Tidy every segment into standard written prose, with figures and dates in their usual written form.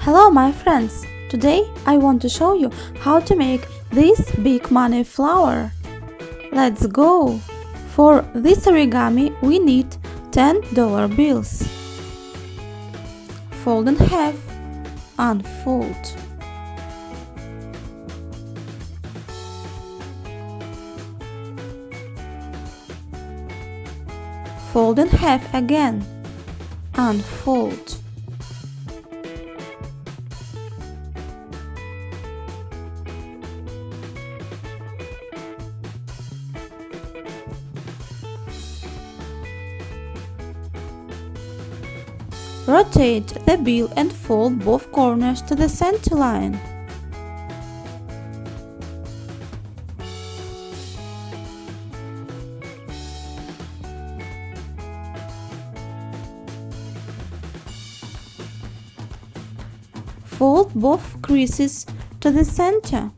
Hello my friends! Today I want to show you how to make this big money flower. Let's go! For this origami we need $10 bills. Fold in half, unfold. Fold in half again, unfold. Rotate the bill and fold both corners to the center line. Fold both creases to the center.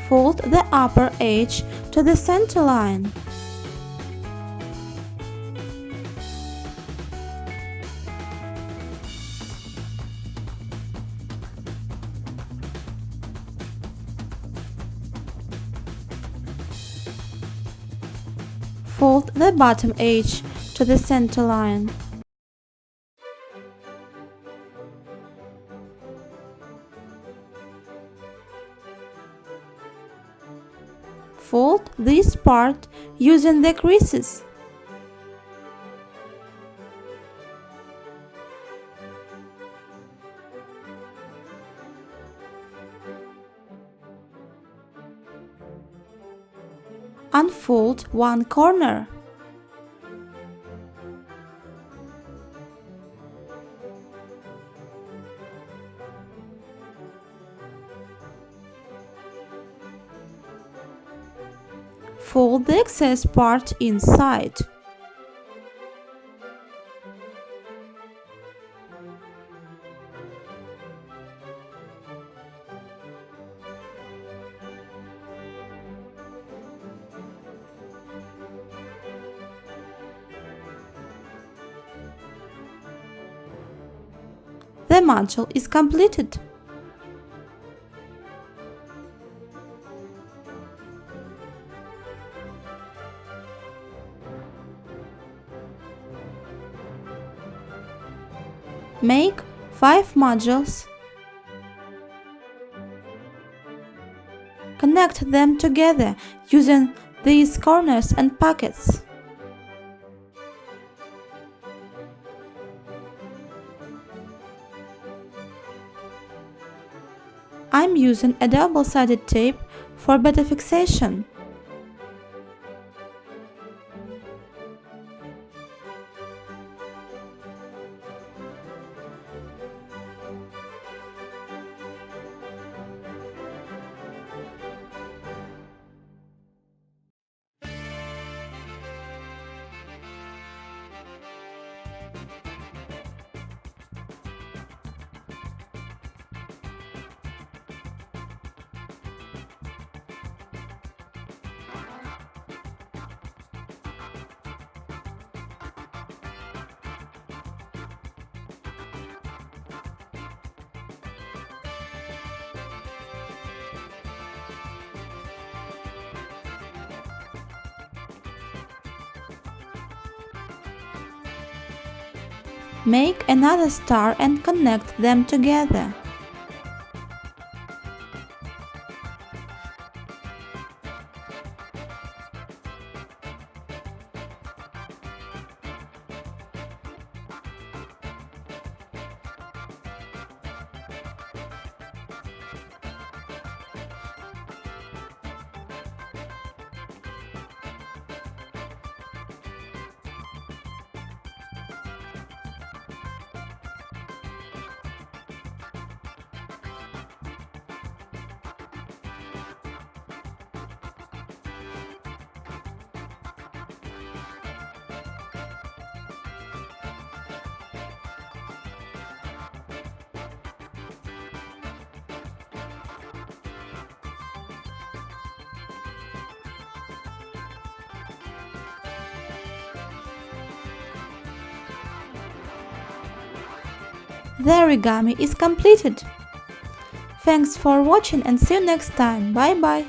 Fold the upper edge to the center line. Fold the bottom edge to the center line. Fold this part using the creases. Unfold one corner. Fold the excess part inside. The mantle is completed. Make 5 modules. Connect them together using these corners and pockets. I'm using a double-sided tape for better fixation. Make another star and connect them together. the origami is completed. Thanks for watching and see you next time. Bye bye.